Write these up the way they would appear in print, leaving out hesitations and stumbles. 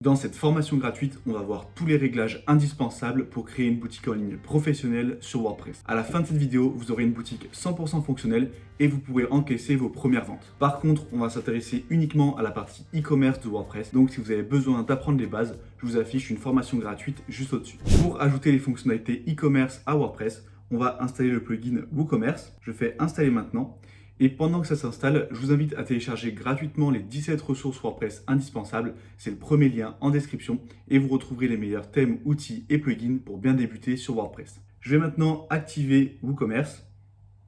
Dans cette formation gratuite, on va voir tous les réglages indispensables pour créer une boutique en ligne professionnelle sur WordPress. À la fin de cette vidéo, vous aurez une boutique 100% fonctionnelle et vous pourrez encaisser vos premières ventes. Par contre, on va s'intéresser uniquement à la partie e-commerce de WordPress. Donc si vous avez besoin d'apprendre les bases, je vous affiche une formation gratuite juste au-dessus. Pour ajouter les fonctionnalités e-commerce à WordPress, on va installer le plugin WooCommerce. Je fais installer maintenant. Et pendant que ça s'installe, je vous invite à télécharger gratuitement les 17 ressources WordPress indispensables. C'est le premier lien en description et vous retrouverez les meilleurs thèmes, outils et plugins pour bien débuter sur WordPress. Je vais maintenant activer WooCommerce.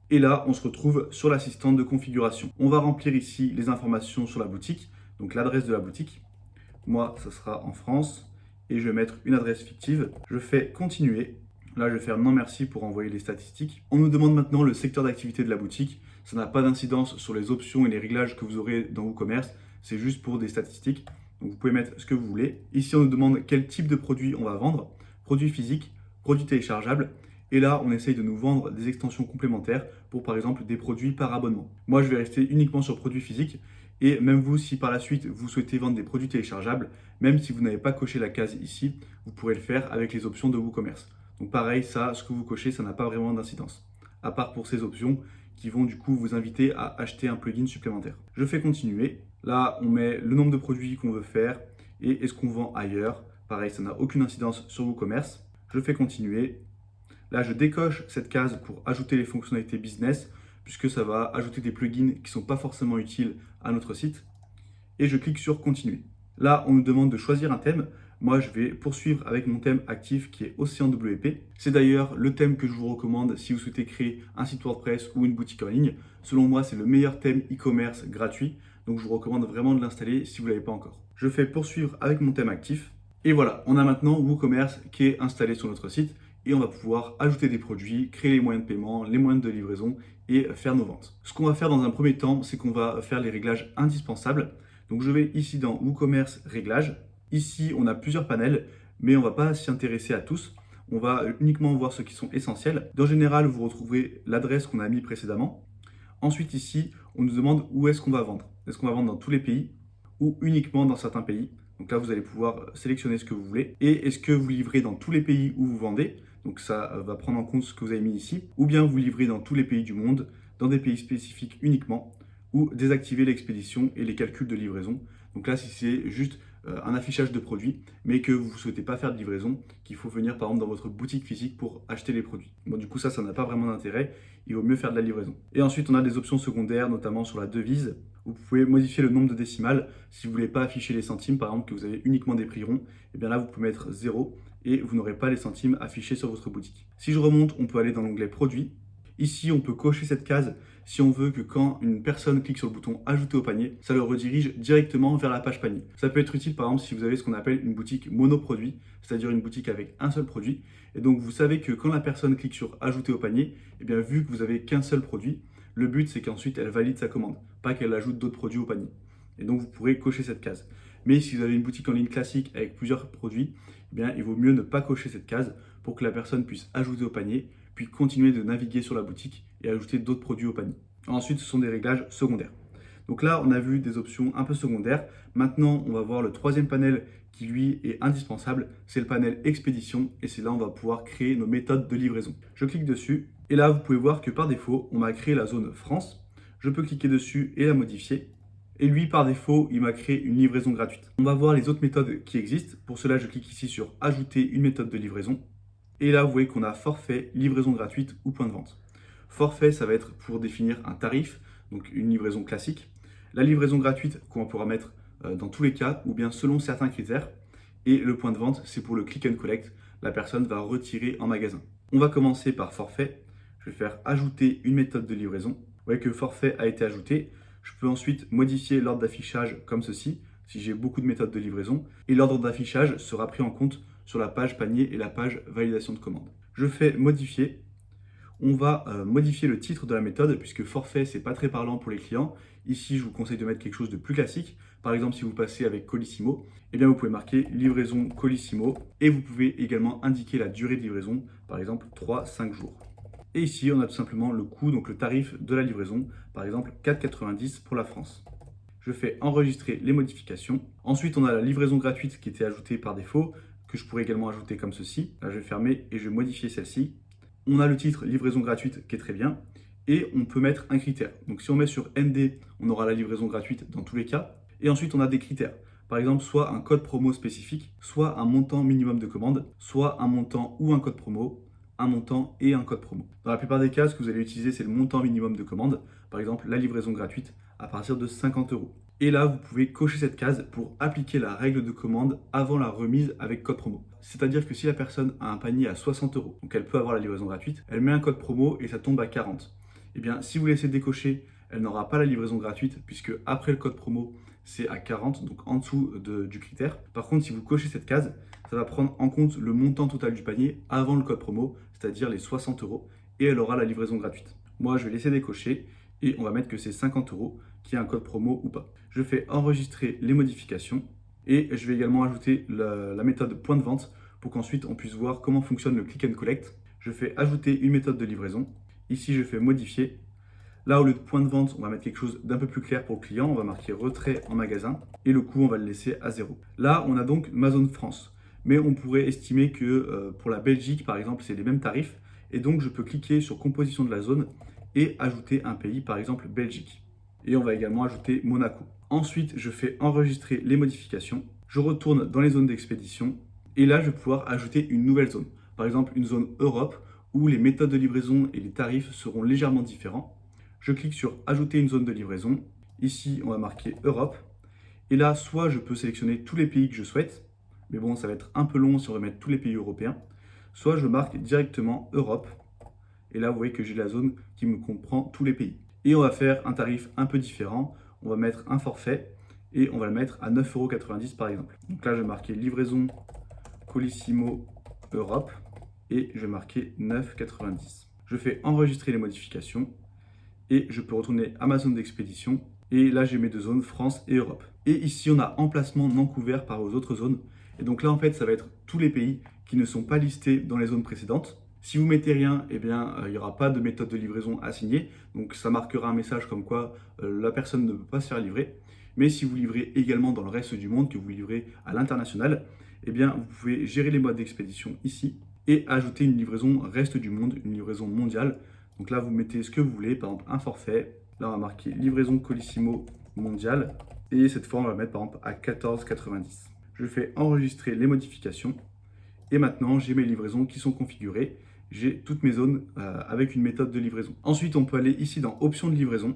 Et là, on se retrouve sur l'assistant de configuration. On va remplir ici les informations sur la boutique, donc l'adresse de la boutique. Moi, ça sera en France et je vais mettre une adresse fictive. Je fais continuer. Là, je vais faire non merci pour envoyer les statistiques. On nous demande maintenant le secteur d'activité de la boutique. Ça n'a pas d'incidence sur les options et les réglages que vous aurez dans WooCommerce. C'est juste pour des statistiques. Donc, vous pouvez mettre ce que vous voulez. Ici, on nous demande quel type de produit on va vendre. Produits physiques, produits téléchargeables. Et là, on essaye de nous vendre des extensions complémentaires pour, par exemple, des produits par abonnement. Moi, je vais rester uniquement sur produits physiques. Et même vous, si par la suite, vous souhaitez vendre des produits téléchargeables, même si vous n'avez pas coché la case ici, vous pourrez le faire avec les options de WooCommerce. Donc pareil, ça, ce que vous cochez, ça n'a pas vraiment d'incidence. À part pour ces options qui vont du coup vous inviter à acheter un plugin supplémentaire. Je fais continuer. Là, on met le nombre de produits qu'on veut faire et est-ce qu'on vend ailleurs. Pareil, ça n'a aucune incidence sur WooCommerce. Je fais continuer. Là, je décoche cette case pour ajouter les fonctionnalités business puisque ça va ajouter des plugins qui ne sont pas forcément utiles à notre site. Et je clique sur continuer. Là, on nous demande de choisir un thème. Moi, je vais poursuivre avec mon thème actif qui est Océan WP. C'est d'ailleurs le thème que je vous recommande si vous souhaitez créer un site WordPress ou une boutique en ligne. Selon moi, c'est le meilleur thème e-commerce gratuit. Donc, je vous recommande vraiment de l'installer si vous ne l'avez pas encore. Je fais poursuivre avec mon thème actif. Et voilà, on a maintenant WooCommerce qui est installé sur notre site. Et on va pouvoir ajouter des produits, créer les moyens de paiement, les moyens de livraison et faire nos ventes. Ce qu'on va faire dans un premier temps, c'est qu'on va faire les réglages indispensables. Donc je vais ici dans WooCommerce réglages. Ici, on a plusieurs panels, mais on ne va pas s'y intéresser à tous. On va uniquement voir ceux qui sont essentiels. En général, vous retrouverez l'adresse qu'on a mis précédemment. Ensuite, ici, on nous demande où est-ce qu'on va vendre. Est-ce qu'on va vendre dans tous les pays ou uniquement dans certains pays? Donc là, vous allez pouvoir sélectionner ce que vous voulez. Et est-ce que vous livrez dans tous les pays où vous vendez? Donc ça va prendre en compte ce que vous avez mis ici. Ou bien vous livrez dans tous les pays du monde, dans des pays spécifiques uniquement, ou désactiver l'expédition et les calculs de livraison. Donc là, si c'est juste un affichage de produits, mais que vous ne souhaitez pas faire de livraison, qu'il faut venir par exemple dans votre boutique physique pour acheter les produits. Bon, du coup, ça n'a pas vraiment d'intérêt. Il vaut mieux faire de la livraison. Et ensuite, on a des options secondaires, notamment sur la devise. Vous pouvez modifier le nombre de décimales. Si vous ne voulez pas afficher les centimes, par exemple, que vous avez uniquement des prix ronds, et bien là, vous pouvez mettre 0 et vous n'aurez pas les centimes affichés sur votre boutique. Si je remonte, on peut aller dans l'onglet produits. Ici, on peut cocher cette case si on veut que quand une personne clique sur le bouton ajouter au panier, ça le redirige directement vers la page panier. Ça peut être utile par exemple si vous avez ce qu'on appelle une boutique monoproduit, c'est-à-dire une boutique avec un seul produit. Et donc vous savez que quand la personne clique sur ajouter au panier, et bien vu que vous avez qu'un seul produit, le but c'est qu'ensuite elle valide sa commande, pas qu'elle ajoute d'autres produits au panier. Et donc vous pourrez cocher cette case. Mais si vous avez une boutique en ligne classique avec plusieurs produits, eh bien il vaut mieux ne pas cocher cette case pour que la personne puisse ajouter au panier, puis continuer de naviguer sur la boutique et ajouter d'autres produits au panier. Ensuite, ce sont des réglages secondaires. Donc là, on a vu des options un peu secondaires. Maintenant, on va voir le troisième panel qui, lui, est indispensable. C'est le panel expédition et c'est là où on va pouvoir créer nos méthodes de livraison. Je clique dessus et là, vous pouvez voir que par défaut, on m'a créé la zone France. Je peux cliquer dessus et la modifier. Et lui, par défaut, il m'a créé une livraison gratuite. On va voir les autres méthodes qui existent. Pour cela, je clique ici sur ajouter une méthode de livraison. Et là, vous voyez qu'on a forfait, livraison gratuite ou point de vente. Forfait, ça va être pour définir un tarif, donc une livraison classique. La livraison gratuite qu'on pourra mettre dans tous les cas ou bien selon certains critères. Et le point de vente, c'est pour le click and collect. La personne va retirer en magasin. On va commencer par forfait. Je vais faire ajouter une méthode de livraison. Vous voyez que forfait a été ajouté. Je peux ensuite modifier l'ordre d'affichage comme ceci, si j'ai beaucoup de méthodes de livraison. Et l'ordre d'affichage sera pris en compte sur la page panier et la page validation de commande. Je fais modifier. On va modifier le titre de la méthode puisque forfait, c'est pas très parlant pour les clients. Ici, je vous conseille de mettre quelque chose de plus classique. Par exemple, si vous passez avec Colissimo, eh bien, vous pouvez marquer livraison Colissimo et vous pouvez également indiquer la durée de livraison, par exemple 3-5 jours. Et ici, on a tout simplement le coût, donc le tarif de la livraison, par exemple 4,90 pour la France. Je fais enregistrer les modifications. Ensuite, on a la livraison gratuite qui était ajoutée par défaut, que je pourrais également ajouter comme ceci. Là, je vais fermer et je vais modifier celle-ci. On a le titre livraison gratuite qui est très bien. Et on peut mettre un critère. Donc si on met sur ND, on aura la livraison gratuite dans tous les cas. Et ensuite, on a des critères. Par exemple, soit un code promo spécifique, soit un montant minimum de commande, soit un montant ou un code promo, un montant et un code promo. Dans la plupart des cas, ce que vous allez utiliser, c'est le montant minimum de commande. Par exemple, la livraison gratuite à partir de 50 euros. Et là, vous pouvez cocher cette case pour appliquer la règle de commande avant la remise avec code promo. C'est-à-dire que si la personne a un panier à 60 euros, donc elle peut avoir la livraison gratuite, elle met un code promo et ça tombe à 40. Eh bien, si vous laissez décocher, elle n'aura pas la livraison gratuite puisque après le code promo, c'est à 40, donc en dessous du critère. Par contre, si vous cochez cette case, ça va prendre en compte le montant total du panier avant le code promo, c'est-à-dire les 60 euros, et elle aura la livraison gratuite. Moi, je vais laisser décocher et on va mettre que c'est 50 euros, qu'il y ait un code promo ou pas. Je fais enregistrer les modifications et je vais également ajouter la méthode point de vente pour qu'ensuite on puisse voir comment fonctionne le click and collect. Je fais ajouter une méthode de livraison. Ici, je fais modifier. Là, au lieu de point de vente, on va mettre quelque chose d'un peu plus clair pour le client. On va marquer retrait en magasin et le coût, on va le laisser à 0. Là, on a donc ma zone France. Mais on pourrait estimer que pour la Belgique, par exemple, c'est les mêmes tarifs. Et donc, je peux cliquer sur composition de la zone et ajouter un pays, par exemple Belgique. Et on va également ajouter Monaco. Ensuite, je fais enregistrer les modifications. Je retourne dans les zones d'expédition. Et là, je vais pouvoir ajouter une nouvelle zone. Par exemple, une zone Europe où les méthodes de livraison et les tarifs seront légèrement différents. Je clique sur ajouter une zone de livraison. Ici, on va marquer Europe. Et là, soit je peux sélectionner tous les pays que je souhaite, mais bon, ça va être un peu long si on veut mettre tous les pays européens. Soit je marque directement Europe. Et là, vous voyez que j'ai la zone qui me comprend tous les pays. Et on va faire un tarif un peu différent. On va mettre un forfait et on va le mettre à 9,90 € par exemple. Donc là, je vais marquer livraison Colissimo Europe et je vais marquer 9,90 €. Je fais enregistrer les modifications et je peux retourner à ma zone d'expédition. Et là, j'ai mes deux zones, France et Europe. Et ici, on a emplacement non couvert par vos autres zones. Et donc là, en fait, ça va être tous les pays qui ne sont pas listés dans les zones précédentes. Si vous mettez rien, eh bien, il n'y aura pas de méthode de livraison assignée. Donc ça marquera un message comme quoi la personne ne peut pas se faire livrer. Mais si vous livrez également dans le reste du monde, que vous livrez à l'international, eh bien, vous pouvez gérer les modes d'expédition ici et ajouter une livraison reste du monde, une livraison mondiale. Donc là, vous mettez ce que vous voulez, par exemple un forfait. Là, on va marquer livraison Colissimo mondiale. Et cette fois, on va mettre par exemple à 14,90 €. Je fais enregistrer les modifications. Et maintenant, j'ai mes livraisons qui sont configurées. J'ai toutes mes zones avec une méthode de livraison. Ensuite, on peut aller ici dans options de livraison.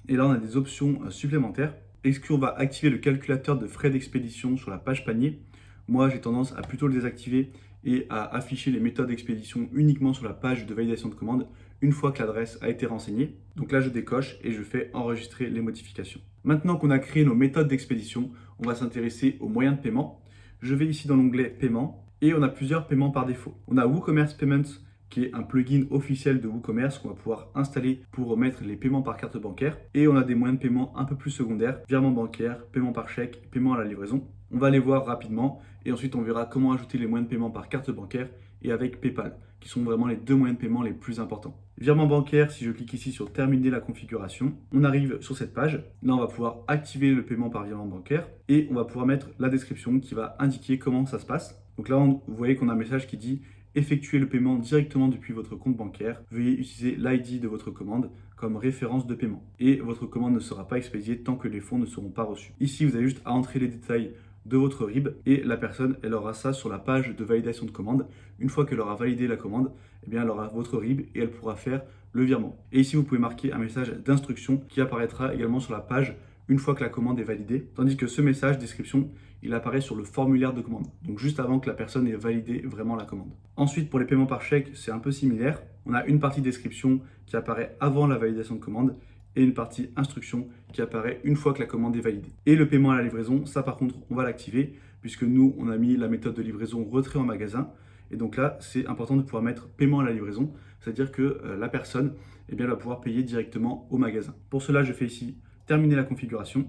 Et là, on a des options supplémentaires. Est-ce qu'on va activer le calculateur de frais d'expédition sur la page panier? Moi, j'ai tendance à plutôt le désactiver et à afficher les méthodes d'expédition uniquement sur la page de validation de commande une fois que l'adresse a été renseignée. Donc là, je décoche et je fais enregistrer les modifications. Maintenant qu'on a créé nos méthodes d'expédition, on va s'intéresser aux moyens de paiement. Je vais ici dans l'onglet paiement et on a plusieurs paiements par défaut. On a WooCommerce Payments qui est un plugin officiel de WooCommerce qu'on va pouvoir installer pour mettre les paiements par carte bancaire. Et on a des moyens de paiement un peu plus secondaires, virement bancaire, paiement par chèque, paiement à la livraison. On va les voir rapidement et ensuite on verra comment ajouter les moyens de paiement par carte bancaire et avec PayPal, qui sont vraiment les deux moyens de paiement les plus importants. Virement bancaire, si je clique ici sur terminer la configuration, on arrive sur cette page. Là, on va pouvoir activer le paiement par virement bancaire et on va pouvoir mettre la description qui va indiquer comment ça se passe. Donc là, vous voyez qu'on a un message qui dit effectuez le paiement directement depuis votre compte bancaire. Veuillez utiliser l'ID de votre commande comme référence de paiement. Et votre commande ne sera pas expédiée tant que les fonds ne seront pas reçus. Ici, vous avez juste à entrer les détails de votre RIB et la personne, elle aura ça sur la page de validation de commande. Une fois qu'elle aura validé la commande, eh bien, elle aura votre RIB et elle pourra faire le virement. Et ici, vous pouvez marquer un message d'instruction qui apparaîtra également sur la page une fois que la commande est validée. Tandis que ce message description, il apparaît sur le formulaire de commande. Donc juste avant que la personne ait validé vraiment la commande. Ensuite, pour les paiements par chèque, c'est un peu similaire. On a une partie description qui apparaît avant la validation de commande et une partie instruction qui apparaît une fois que la commande est validée. Et le paiement à la livraison, ça par contre, on va l'activer puisque nous, on a mis la méthode de livraison retrait en magasin. Et donc là, c'est important de pouvoir mettre paiement à la livraison, c'est-à-dire que la personne eh bien, va pouvoir payer directement au magasin. Pour cela, je fais ici terminer la configuration.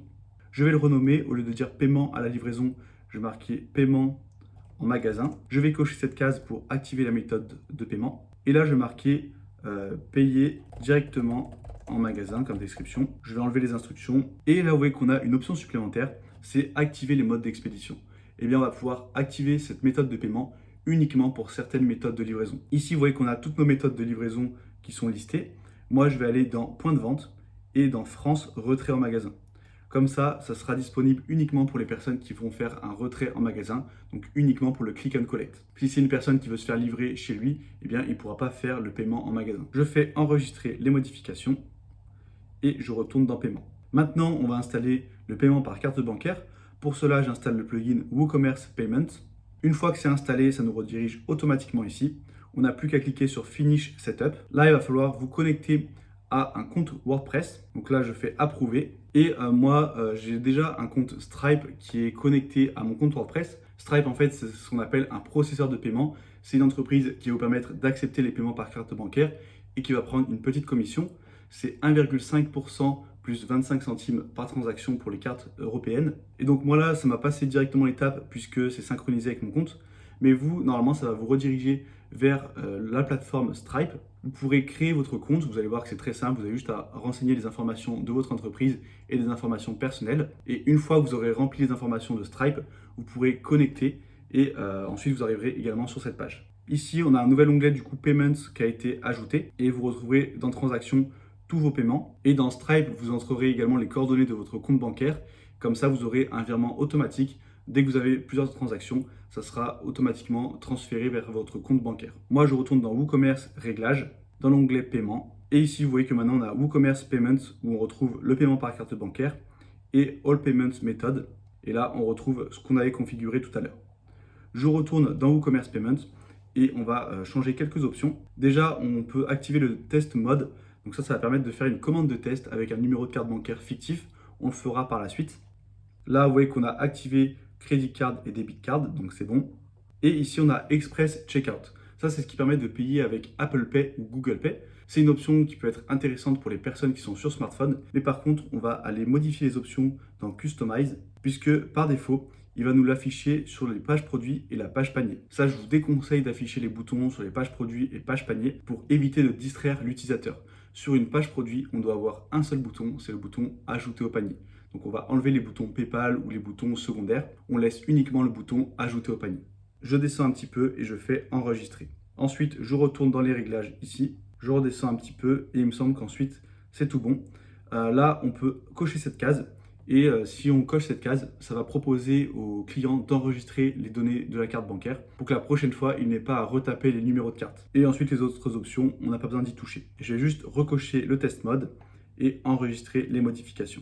Je vais le renommer, au lieu de dire paiement à la livraison, je vais marquer paiement en magasin. Je vais cocher cette case pour activer la méthode de paiement. Et là, je vais marquer payer directement en magasin comme description. Je vais enlever les instructions. Et là, vous voyez qu'on a une option supplémentaire, c'est activer les modes d'expédition. Eh bien, on va pouvoir activer cette méthode de paiement uniquement pour certaines méthodes de livraison. Ici, vous voyez qu'on a toutes nos méthodes de livraison qui sont listées. Moi, je vais aller dans point de vente et dans France, retrait en magasin. Comme ça sera disponible uniquement pour les personnes qui vont faire un retrait en magasin, donc uniquement pour le click and collect. Si c'est une personne qui veut se faire livrer chez lui, eh bien, il ne pourra pas faire le paiement en magasin. Je fais enregistrer les modifications et je retourne dans paiement. Maintenant, on va installer le paiement par carte bancaire. Pour cela, j'installe le plugin WooCommerce Payment. Une fois que c'est installé, ça nous redirige automatiquement ici. On n'a plus qu'à cliquer sur Finish Setup. Là, il va falloir vous connecter à un compte WordPress. Donc là, je fais approuver. Et moi, j'ai déjà un compte Stripe qui est connecté à mon compte WordPress. Stripe, en fait, c'est ce qu'on appelle un processeur de paiement. C'est une entreprise qui va vous permettre d'accepter les paiements par carte bancaire et qui va prendre une petite commission. C'est 1,5% plus 25 centimes par transaction pour les cartes européennes. Et donc moi là, ça m'a passé directement l'étape puisque c'est synchronisé avec mon compte. Mais vous, normalement, ça va vous rediriger vers la plateforme Stripe. Vous pourrez créer votre compte. Vous allez voir que c'est très simple. Vous avez juste à renseigner les informations de votre entreprise et des informations personnelles. Et une fois que vous aurez rempli les informations de Stripe, vous pourrez connecter et ensuite vous arriverez également sur cette page. Ici, on a un nouvel onglet du coup Payments qui a été ajouté et vous retrouverez dans Transactions tous vos paiements. Et dans Stripe, vous entrerez également les coordonnées de votre compte bancaire. Comme ça, vous aurez un virement automatique. Dès que vous avez plusieurs transactions, ça sera automatiquement transféré vers votre compte bancaire. Moi, je retourne dans WooCommerce Réglages, dans l'onglet Paiement. Et ici, vous voyez que maintenant, on a WooCommerce Payments, où on retrouve le paiement par carte bancaire, et All Payments Method. Et là, on retrouve ce qu'on avait configuré tout à l'heure. Je retourne dans WooCommerce Payments, et on va changer quelques options. Déjà, on peut activer le test mode. Donc ça va permettre de faire une commande de test avec un numéro de carte bancaire fictif. On le fera par la suite. Là, vous voyez qu'on a activé Credit Card et Debit Card, donc c'est bon. Et ici, on a Express Checkout. Ça, c'est ce qui permet de payer avec Apple Pay ou Google Pay. C'est une option qui peut être intéressante pour les personnes qui sont sur smartphone. Mais par contre, on va aller modifier les options dans Customize, puisque par défaut, il va nous l'afficher sur les pages produits et la page panier. Ça, je vous déconseille d'afficher les boutons sur les pages produits et pages panier pour éviter de distraire l'utilisateur. Sur une page produit, on doit avoir un seul bouton, c'est le bouton Ajouter au panier. Donc on va enlever les boutons PayPal ou les boutons secondaires. On laisse uniquement le bouton Ajouter au panier. Je descends un petit peu et je fais Enregistrer. Ensuite, je retourne dans les réglages ici. Je redescends un petit peu et il me semble qu'ensuite, c'est tout bon. Là, on peut cocher cette case. Et si on coche cette case, ça va proposer au client d'enregistrer les données de la carte bancaire pour que la prochaine fois, il n'ait pas à retaper les numéros de carte. Et ensuite, les autres options, on n'a pas besoin d'y toucher. Je vais juste recocher le test mode et enregistrer les modifications.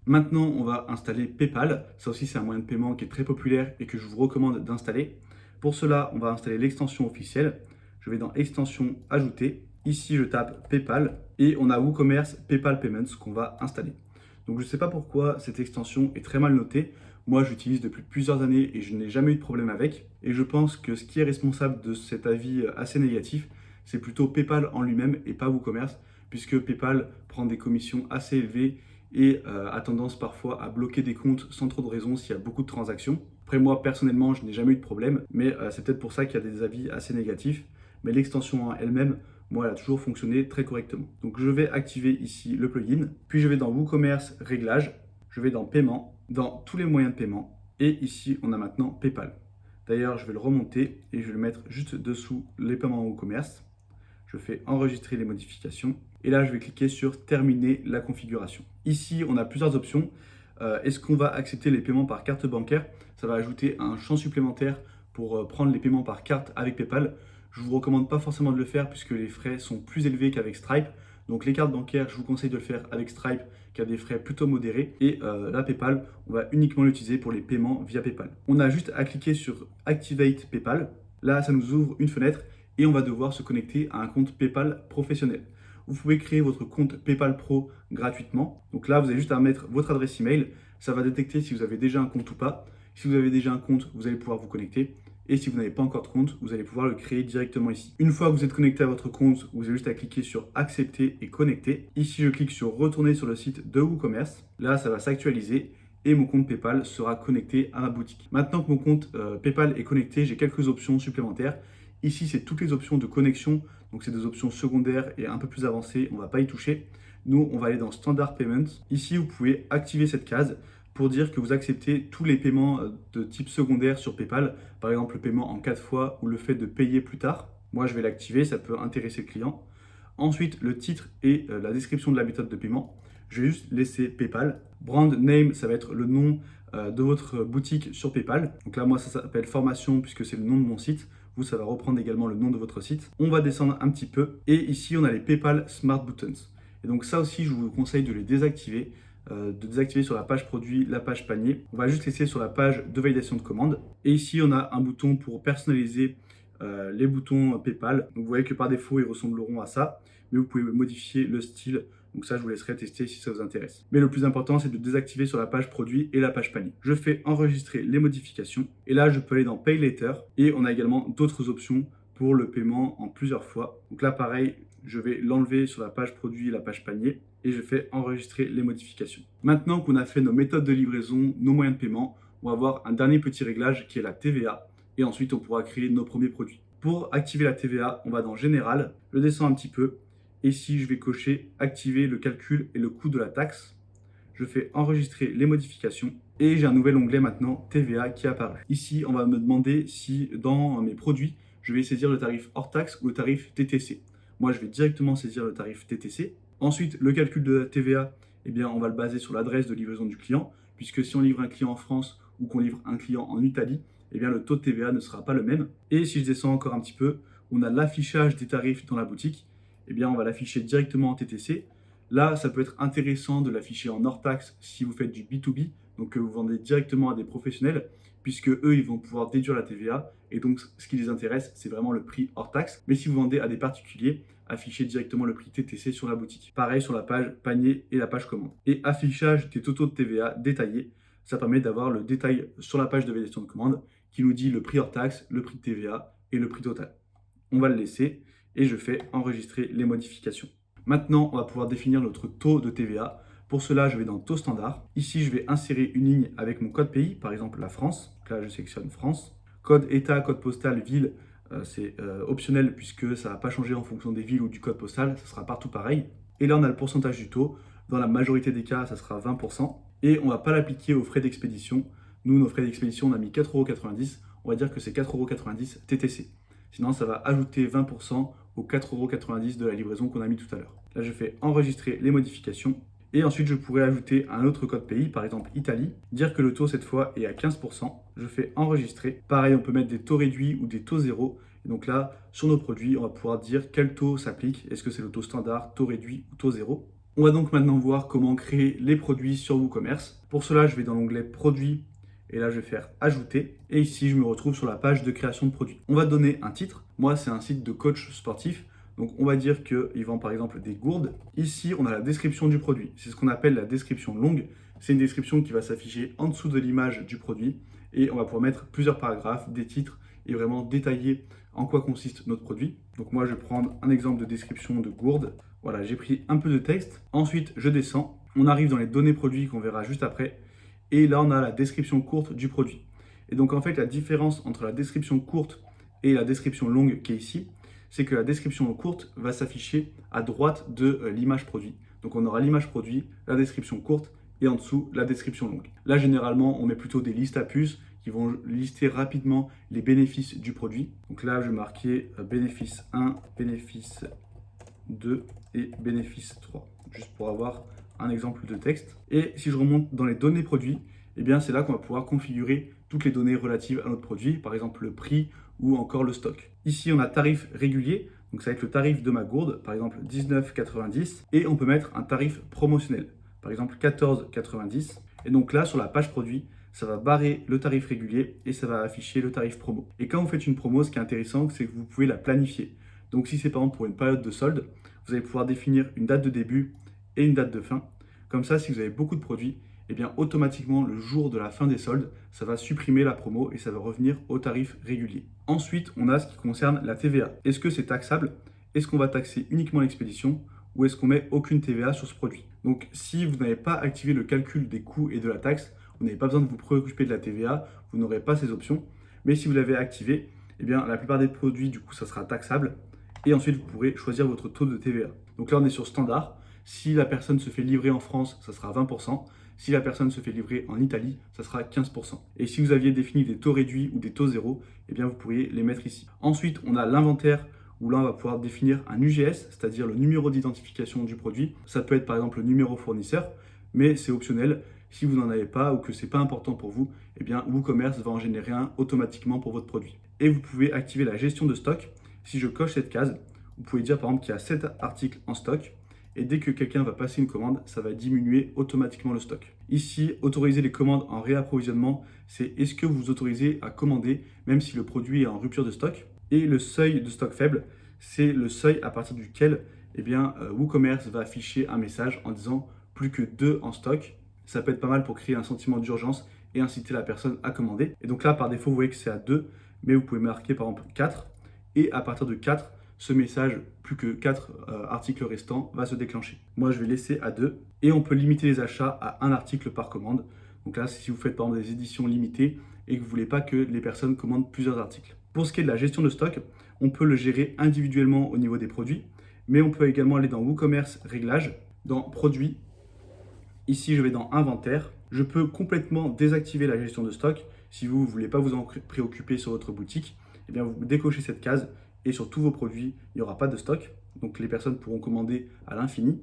Maintenant, on va installer PayPal. Ça aussi, c'est un moyen de paiement qui est très populaire et que je vous recommande d'installer. Pour cela, on va installer l'extension officielle. Je vais dans Extension, Ajouter. Ici, je tape PayPal et on a WooCommerce PayPal Payments qu'on va installer. Donc je ne sais pas pourquoi cette extension est très mal notée. Moi, j'utilise depuis plusieurs années et je n'ai jamais eu de problème avec. Et je pense que ce qui est responsable de cet avis assez négatif, c'est plutôt PayPal en lui-même et pas WooCommerce, puisque PayPal prend des commissions assez élevées et a tendance parfois à bloquer des comptes sans trop de raison s'il y a beaucoup de transactions. Après moi, personnellement, je n'ai jamais eu de problème, mais c'est peut-être pour ça qu'il y a des avis assez négatifs. Mais l'extension en elle-même, moi, elle a toujours fonctionné très correctement. Donc, je vais activer ici le plugin. Puis, je vais dans WooCommerce Réglages. Je vais dans Paiement, dans tous les moyens de paiement. Et ici, on a maintenant PayPal. D'ailleurs, je vais le remonter et je vais le mettre juste dessous les paiements en WooCommerce. Je fais enregistrer les modifications. Et là, je vais cliquer sur terminer la configuration. Ici, on a plusieurs options. Est-ce qu'on va accepter les paiements par carte bancaire? Ça va ajouter un champ supplémentaire pour prendre les paiements par carte avec PayPal. Je ne vous recommande pas forcément de le faire puisque les frais sont plus élevés qu'avec Stripe. Donc les cartes bancaires, je vous conseille de le faire avec Stripe qui a des frais plutôt modérés. Et la PayPal, on va uniquement l'utiliser pour les paiements via PayPal. On a juste à cliquer sur Activate PayPal. Là, ça nous ouvre une fenêtre et on va devoir se connecter à un compte PayPal professionnel. Vous pouvez créer votre compte PayPal Pro gratuitement. Donc là, vous avez juste à mettre votre adresse email. Ça va détecter si vous avez déjà un compte ou pas. Si vous avez déjà un compte, vous allez pouvoir vous connecter. Et si vous n'avez pas encore de compte, vous allez pouvoir le créer directement ici. Une fois que vous êtes connecté à votre compte, vous avez juste à cliquer sur Accepter et Connecter. Ici, je clique sur Retourner sur le site de WooCommerce. Là, ça va s'actualiser et mon compte PayPal sera connecté à ma boutique. Maintenant que mon compte PayPal est connecté, j'ai quelques options supplémentaires. Ici, c'est toutes les options de connexion. Donc, c'est des options secondaires et un peu plus avancées. On ne va pas y toucher. nous, on va aller dans Standard Payment. Ici, vous pouvez activer cette case pour dire que vous acceptez tous les paiements de type secondaire sur PayPal, par exemple le paiement en 4 fois ou le fait de payer plus tard. Moi, je vais l'activer, ça peut intéresser le client. Ensuite, le titre et la description de la méthode de paiement. Je vais juste laisser PayPal. Brand name, ça va être le nom de votre boutique sur PayPal. Donc là, moi, ça s'appelle formation puisque c'est le nom de mon site. Vous, ça va reprendre également le nom de votre site. On va descendre un petit peu. Et ici, on a les PayPal Smart Buttons. Et donc ça aussi, je vous conseille de les désactiver. De désactiver sur la page produit, la page panier. On va juste laisser sur la page de validation de commande. Et ici, on a un bouton pour personnaliser les boutons PayPal. Donc vous voyez que par défaut, ils ressembleront à ça, mais vous pouvez modifier le style. Donc ça, je vous laisserai tester si ça vous intéresse. Mais le plus important, c'est de désactiver sur la page produit et la page panier. Je fais enregistrer les modifications. Et là, je peux aller dans Pay Later. Et on a également d'autres options pour le paiement en plusieurs fois. Donc là, pareil, je vais l'enlever sur la page produit et la page panier. Et je fais enregistrer les modifications. Maintenant qu'on a fait nos méthodes de livraison, nos moyens de paiement, on va avoir un dernier petit réglage qui est la TVA. Et ensuite, on pourra créer nos premiers produits. Pour activer la TVA, on va dans Général, je descends un petit peu. Et ici, je vais cocher activer le calcul et le coût de la taxe. Je fais enregistrer les modifications. Et j'ai un nouvel onglet maintenant, TVA, qui est apparu. Ici, on va me demander si dans mes produits, je vais saisir le tarif hors taxe ou le tarif TTC. Moi, je vais directement saisir le tarif TTC. Ensuite, le calcul de la TVA, eh bien, on va le baser sur l'adresse de livraison du client, puisque si on livre un client en France ou qu'on livre un client en Italie, eh bien, le taux de TVA ne sera pas le même. Et si je descends encore un petit peu, on a l'affichage des tarifs dans la boutique. Eh bien, on va l'afficher directement en TTC. Là, ça peut être intéressant de l'afficher en hors taxe si vous faites du B2B, donc que vous vendez directement à des professionnels, puisque eux, ils vont pouvoir déduire la TVA. Et donc, ce qui les intéresse, c'est vraiment le prix hors taxe. Mais si vous vendez à des particuliers, affichez directement le prix TTC sur la boutique. Pareil sur la page panier et la page commande. Et affichage des totaux de TVA détaillés, ça permet d'avoir le détail sur la page de validation de commande qui nous dit le prix hors taxe, le prix de TVA et le prix total. On va le laisser et je fais enregistrer les modifications. Maintenant, on va pouvoir définir notre taux de TVA. Pour cela, je vais dans Taux standard. Ici, je vais insérer une ligne avec mon code pays, par exemple la France. Donc là, je sélectionne France. Code État, code postal, ville, c'est optionnel puisque ça ne va pas changer en fonction des villes ou du code postal. Ça sera partout pareil. Et là, on a le pourcentage du taux. Dans la majorité des cas, ça sera 20%. Et on ne va pas l'appliquer aux frais d'expédition. Nous, nos frais d'expédition, on a mis 4,90 €. On va dire que c'est 4,90 € TTC. Sinon, ça va ajouter 20% aux 4,90 € de la livraison qu'on a mis tout à l'heure. Là, je fais enregistrer les modifications. Et ensuite, je pourrais ajouter un autre code pays, par exemple Italie, dire que le taux cette fois est à 15%. Je fais enregistrer. Pareil, on peut mettre des taux réduits ou des taux zéro. Et donc là, sur nos produits, on va pouvoir dire quel taux s'applique. Est-ce que c'est le taux standard, taux réduit ou taux zéro? On va donc maintenant voir comment créer les produits sur WooCommerce. Pour cela, je vais dans l'onglet Produits. Et là, je vais faire ajouter. Et ici, je me retrouve sur la page de création de produits. On va donner un titre. Moi, c'est un site de coach sportif. Donc, on va dire qu'il vend par exemple des gourdes. Ici, on a la description du produit. C'est ce qu'on appelle la description longue. C'est une description qui va s'afficher en dessous de l'image du produit. Et on va pouvoir mettre plusieurs paragraphes, des titres et vraiment détailler en quoi consiste notre produit. Donc, moi, je vais prendre un exemple de description de gourde. Voilà, j'ai pris un peu de texte. Ensuite, je descends. On arrive dans les données produits qu'on verra juste après. Et là, on a la description courte du produit. Et donc, en fait, la différence entre la description courte et la description longue qui est ici, c'est que la description courte va s'afficher à droite de l'image produit. Donc, on aura l'image produit, la description courte et en dessous, la description longue. Là, généralement, on met plutôt des listes à puces qui vont lister rapidement les bénéfices du produit. Donc là, je vais marquer bénéfice 1, bénéfice 2 et bénéfice 3, juste pour avoir un exemple de texte. Et si je remonte dans les données produits, eh bien c'est là qu'on va pouvoir configurer toutes les données relatives à notre produit, par exemple le prix ou encore le stock. Ici, on a tarif régulier, donc ça va être le tarif de ma gourde, par exemple 19,90, et on peut mettre un tarif promotionnel, par exemple 14,90. Et donc là, sur la page produit, ça va barrer le tarif régulier et ça va afficher le tarif promo. Et quand vous faites une promo, ce qui est intéressant, c'est que vous pouvez la planifier. Donc si c'est par exemple pour une période de solde, vous allez pouvoir définir une date de début et une date de fin. Comme ça, si vous avez beaucoup de produits, eh bien automatiquement, le jour de la fin des soldes, ça va supprimer la promo et ça va revenir au tarif régulier. Ensuite, on a ce qui concerne la TVA. Est-ce que c'est taxable? Est-ce qu'on va taxer uniquement l'expédition ou est-ce qu'on met aucune TVA sur ce produit? Donc, si vous n'avez pas activé le calcul des coûts et de la taxe, vous n'avez pas besoin de vous préoccuper de la TVA, vous n'aurez pas ces options. Mais si vous l'avez activé, eh bien la plupart des produits, du coup, ça sera taxable. Et ensuite, vous pourrez choisir votre taux de TVA. Donc là, on est sur standard. Si la personne se fait livrer en France, ça sera 20%. Si la personne se fait livrer en Italie, ça sera 15%. Et si vous aviez défini des taux réduits ou des taux zéro, eh bien vous pourriez les mettre ici. Ensuite, on a l'inventaire où là on va pouvoir définir un UGS, c'est-à-dire le numéro d'identification du produit. Ça peut être par exemple le numéro fournisseur, mais c'est optionnel. Si vous n'en avez pas ou que ce n'est pas important pour vous, eh bien WooCommerce va en générer un automatiquement pour votre produit. Et vous pouvez activer la gestion de stock. Si je coche cette case, vous pouvez dire par exemple qu'il y a 7 articles en stock. Et dès que quelqu'un va passer une commande, ça va diminuer automatiquement le stock. Ici, autoriser les commandes en réapprovisionnement, c'est est-ce que vous vous autorisez à commander même si le produit est en rupture de stock. Et le seuil de stock faible, c'est le seuil à partir duquel WooCommerce va afficher un message en disant plus que 2 en stock. Ça peut être pas mal pour créer un sentiment d'urgence et inciter la personne à commander. Et donc là, par défaut, vous voyez que c'est à 2, mais vous pouvez marquer par exemple 4. Et à partir de 4, ce message, plus que 4 articles restants, va se déclencher. Moi, je vais laisser à 2. Et on peut limiter les achats à un article par commande. Donc là, si vous faites par exemple des éditions limitées et que vous ne voulez pas que les personnes commandent plusieurs articles. Pour ce qui est de la gestion de stock, on peut le gérer individuellement au niveau des produits, mais on peut également aller dans WooCommerce Réglages, dans Produits. Ici, je vais dans Inventaire. Je peux complètement désactiver la gestion de stock. Si vous ne voulez pas vous en préoccuper sur votre boutique, eh bien vous décochez cette case et sur tous vos produits, il n'y aura pas de stock. Donc les personnes pourront commander à l'infini.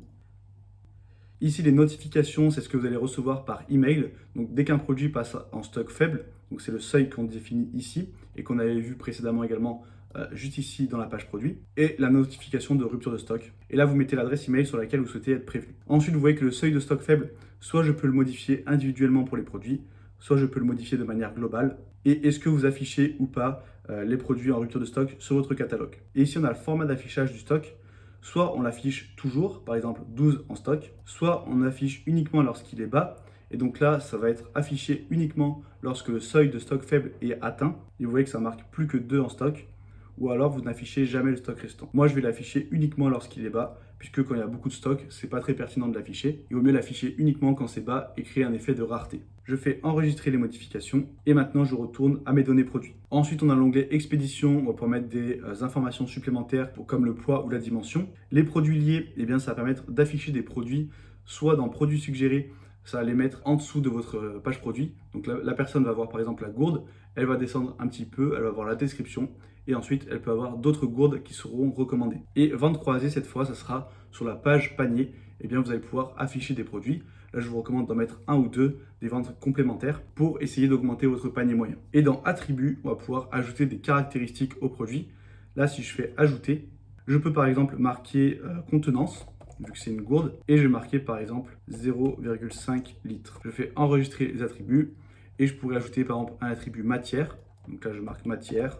Ici, les notifications, c'est ce que vous allez recevoir par email. Donc dès qu'un produit passe en stock faible, donc c'est le seuil qu'on définit ici et qu'on avait vu précédemment également juste ici dans la page produit, et la notification de rupture de stock. Et là, vous mettez l'adresse email sur laquelle vous souhaitez être prévenu. Ensuite, vous voyez que le seuil de stock faible, soit je peux le modifier individuellement pour les produits, soit je peux le modifier de manière globale. Et est-ce que vous affichez ou pas les produits en rupture de stock sur votre catalogue. Et ici, on a le format d'affichage du stock. Soit on l'affiche toujours, par exemple 12 en stock, soit on affiche uniquement lorsqu'il est bas. Et donc là, ça va être affiché uniquement lorsque le seuil de stock faible est atteint. Et vous voyez que ça marque plus que 2 en stock. Ou alors vous n'affichez jamais le stock restant. Moi, je vais l'afficher uniquement lorsqu'il est bas, puisque quand il y a beaucoup de stock, c'est pas très pertinent de l'afficher. Il vaut mieux l'afficher uniquement quand c'est bas et créer un effet de rareté. Je fais enregistrer les modifications et maintenant je retourne à mes données produits. Ensuite, on a l'onglet expédition, on va pouvoir mettre des informations supplémentaires comme le poids ou la dimension. Les produits liés, eh bien, ça va permettre d'afficher des produits, soit dans produits suggérés, ça va les mettre en dessous de votre page produit. Donc la personne va voir par exemple la gourde, elle va descendre un petit peu, elle va voir la description et ensuite elle peut avoir d'autres gourdes qui seront recommandées. Et vente croisée, cette fois, ça sera sur la page panier. Eh bien, vous allez pouvoir afficher des produits. Là, je vous recommande d'en mettre un ou deux, des ventes complémentaires pour essayer d'augmenter votre panier moyen. Et dans attributs, on va pouvoir ajouter des caractéristiques au produit. Là, si je fais ajouter, je peux par exemple marquer contenance, vu que c'est une gourde, et je vais marquer par exemple 0,5 litres. Je fais enregistrer les attributs et je pourrais ajouter par exemple un attribut matière. Donc là, je marque matière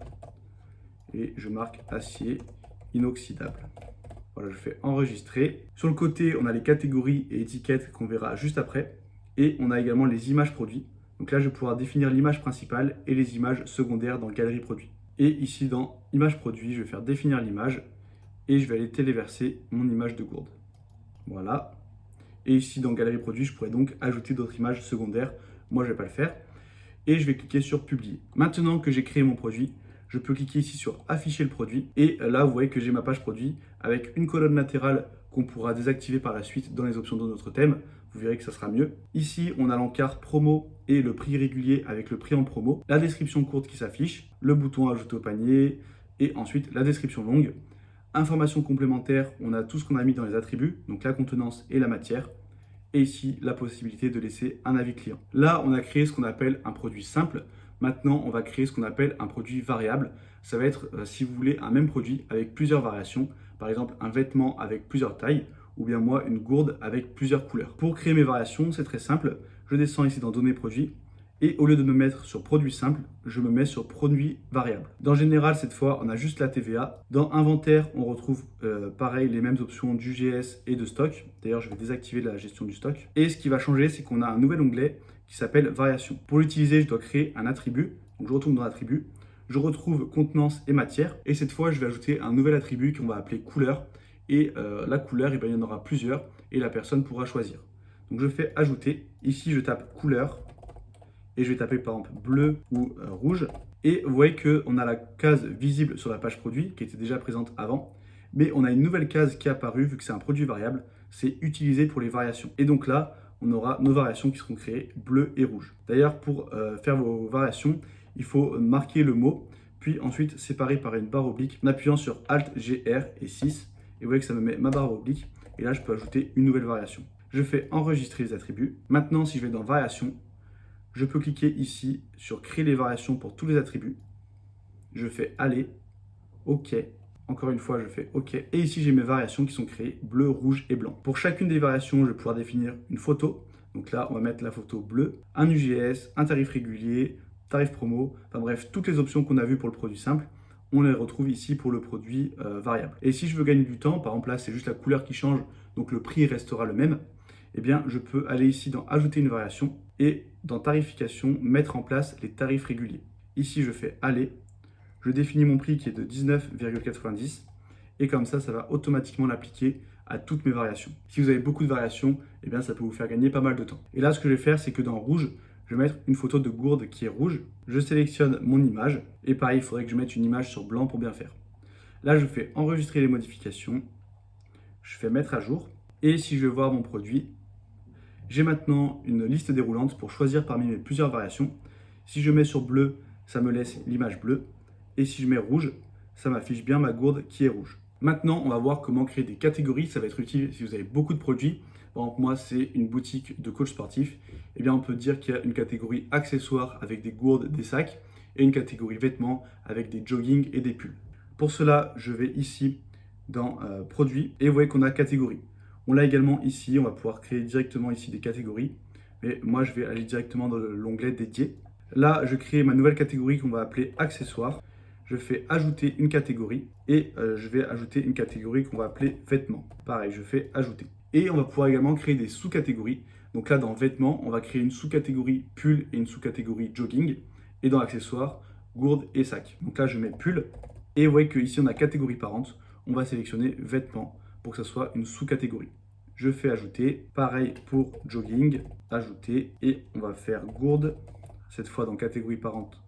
et je marque acier inoxydable. Voilà, je fais enregistrer. Sur le côté, on a les catégories et étiquettes qu'on verra juste après. Et on a également les images produits. Donc là, je vais pouvoir définir l'image principale et les images secondaires dans Galerie Produit. Et ici, dans Image Produit, je vais faire définir l'image et je vais aller téléverser mon image de gourde. Voilà. Et ici, dans Galerie Produit, je pourrais donc ajouter d'autres images secondaires. Moi, je ne vais pas le faire. Et je vais cliquer sur Publier. Maintenant que j'ai créé mon produit, je peux cliquer ici sur Afficher le produit. Et là, vous voyez que j'ai ma page produit avec une colonne latérale qu'on pourra désactiver par la suite dans les options de notre thème. Vous verrez que ça sera mieux. Ici, on a l'encart promo et le prix régulier avec le prix en promo. La description courte qui s'affiche, le bouton Ajouter au panier et ensuite la description longue. Informations complémentaires, on a tout ce qu'on a mis dans les attributs, donc la contenance et la matière. Et ici, la possibilité de laisser un avis client. Là, on a créé ce qu'on appelle un produit simple. Maintenant, on va créer ce qu'on appelle un produit variable. Ça va être, si vous voulez, un même produit avec plusieurs variations. Par exemple, un vêtement avec plusieurs tailles ou bien moi, une gourde avec plusieurs couleurs. Pour créer mes variations, c'est très simple. Je descends ici dans Données produits et au lieu de me mettre sur produit simple, je me mets sur produit variable. Dans général, cette fois, on a juste la TVA. Dans inventaire, on retrouve pareil les mêmes options d'UGS et de stock. D'ailleurs, je vais désactiver la gestion du stock. Et ce qui va changer, c'est qu'on a un nouvel onglet qui s'appelle variation. Pour l'utiliser, je dois créer un attribut. Donc, je retourne dans l'attribut. Je retrouve contenance et matière. Et cette fois, je vais ajouter un nouvel attribut qu'on va appeler couleur. Et la couleur, eh bien, il y en aura plusieurs et la personne pourra choisir. Donc, je fais ajouter. Ici, je tape couleur. Et je vais taper par exemple bleu ou rouge. Et vous voyez qu'on a la case visible sur la page produit qui était déjà présente avant. Mais on a une nouvelle case qui est apparue vu que c'est un produit variable. c'est utiliser pour les variations. Et donc là, on aura nos variations qui seront créées bleu et rouge. D'ailleurs, pour faire vos variations, il faut marquer le mot, puis ensuite séparer par une barre oblique en appuyant sur Alt, G, R et 6. Et vous voyez que ça me met ma barre oblique. Et là, je peux ajouter une nouvelle variation. Je fais enregistrer les attributs. Maintenant, si je vais dans variations, je peux cliquer ici sur créer les variations pour tous les attributs. Je fais aller, OK. Encore une fois, je fais OK. Et ici, j'ai mes variations qui sont créées bleu, rouge et blanc. Pour chacune des variations, je vais pouvoir définir une photo. Donc là, on va mettre la photo bleue, un UGS, un tarif régulier, tarif promo, enfin bref, toutes les options qu'on a vues pour le produit simple, on les retrouve ici pour le produit variable. Et si je veux gagner du temps, par exemple là, c'est juste la couleur qui change, donc le prix restera le même, eh bien, je peux aller ici dans Ajouter une variation et dans Tarification, mettre en place les tarifs réguliers. Ici, je fais Aller. Je définis mon prix qui est de 19,90 et comme ça va automatiquement l'appliquer à toutes mes variations. Si vous avez beaucoup de variations, eh bien, ça peut vous faire gagner pas mal de temps. Et là, ce que je vais faire, c'est que dans rouge, je vais mettre une photo de gourde qui est rouge. Je sélectionne mon image et pareil, il faudrait que je mette une image sur blanc pour bien faire. Là, je fais enregistrer les modifications. Je fais mettre à jour. Et si je veux voir mon produit, j'ai maintenant une liste déroulante pour choisir parmi mes plusieurs variations. Si je mets sur bleu, ça me laisse l'image bleue. Et si je mets rouge, ça m'affiche bien ma gourde qui est rouge. Maintenant, on va voir comment créer des catégories. Ça va être utile si vous avez beaucoup de produits. Par exemple, moi, c'est une boutique de coach sportif. Eh bien, on peut dire qu'il y a une catégorie accessoires avec des gourdes, des sacs, et une catégorie vêtements avec des joggings et des pulls. Pour cela, je vais ici dans produits et vous voyez qu'on a catégorie. On l'a également ici, on va pouvoir créer directement ici des catégories. Mais moi, je vais aller directement dans l'onglet dédié. Là, je crée ma nouvelle catégorie qu'on va appeler accessoires. Je fais ajouter une catégorie et je vais ajouter une catégorie qu'on va appeler vêtements. Pareil, je fais ajouter. Et on va pouvoir également créer des sous-catégories. Donc là, dans vêtements, on va créer une sous-catégorie pull et une sous-catégorie jogging. Et dans accessoires, gourde et sac. Donc là, je mets pull. Et vous voyez qu'ici, on a catégorie parente. On va sélectionner vêtements pour que ce soit une sous-catégorie. Je fais ajouter. Pareil pour jogging, ajouter. Et on va faire gourde. Cette fois, dans catégorie parente,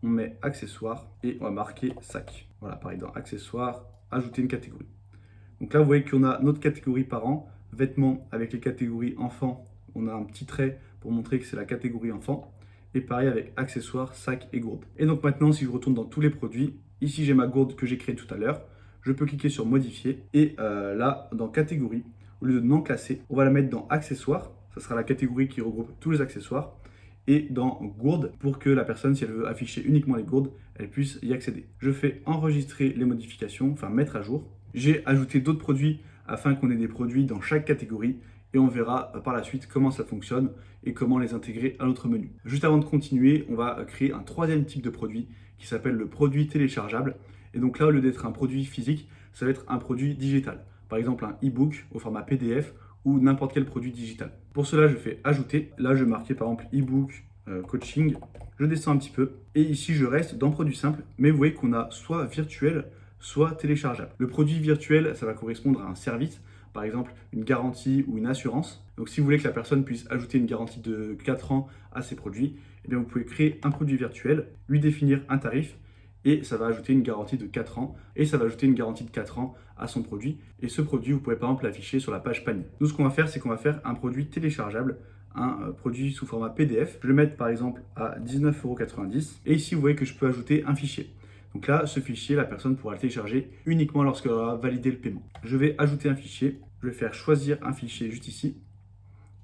on met accessoires et on va marquer sac. Voilà, pareil, dans accessoires, ajouter une catégorie. Donc là, vous voyez qu'on a notre catégorie parent, vêtements avec les catégories enfants. On a un petit trait pour montrer que c'est la catégorie enfant. Et pareil avec accessoires, sac et gourde. Et donc maintenant, si je retourne dans tous les produits, ici j'ai ma gourde que j'ai créée tout à l'heure. Je peux cliquer sur modifier et là, dans catégorie, au lieu de non classé, on va la mettre dans accessoires. Ça sera la catégorie qui regroupe tous les accessoires. Et dans gourde pour que la personne, si elle veut afficher uniquement les gourdes, elle puisse y accéder. Je fais enregistrer les modifications, enfin mettre à jour. J'ai ajouté d'autres produits afin qu'on ait des produits dans chaque catégorie et on verra par la suite comment ça fonctionne et comment les intégrer à notre menu. Juste avant de continuer, on va créer un troisième type de produit qui s'appelle le produit téléchargeable. Et donc là, au lieu d'être un produit physique, ça va être un produit digital. Par exemple, un e-book au format PDF ou n'importe quel produit digital. Pour cela, je fais ajouter. Là, je vais marquer par exemple e-book, coaching. Je descends un petit peu et ici, je reste dans produit simple. Mais vous voyez qu'on a soit virtuel, soit téléchargeable. Le produit virtuel, ça va correspondre à un service, par exemple une garantie ou une assurance. Donc si vous voulez que la personne puisse ajouter une garantie de 4 ans à ses produits, eh bien, vous pouvez créer un produit virtuel, lui définir un tarif et ça va ajouter une garantie de 4 ans et ça va ajouter une garantie de 4 ans à son produit. Et ce produit, vous pouvez par exemple l'afficher sur la page panier. Nous, ce qu'on va faire, c'est qu'on va faire un produit téléchargeable, un produit sous format PDF. Je vais le mettre par exemple à 19,90 € et ici, vous voyez que je peux ajouter un fichier. Donc là, ce fichier, la personne pourra le télécharger uniquement lorsqu'elle aura validé le paiement. Je vais ajouter un fichier, je vais faire choisir un fichier juste ici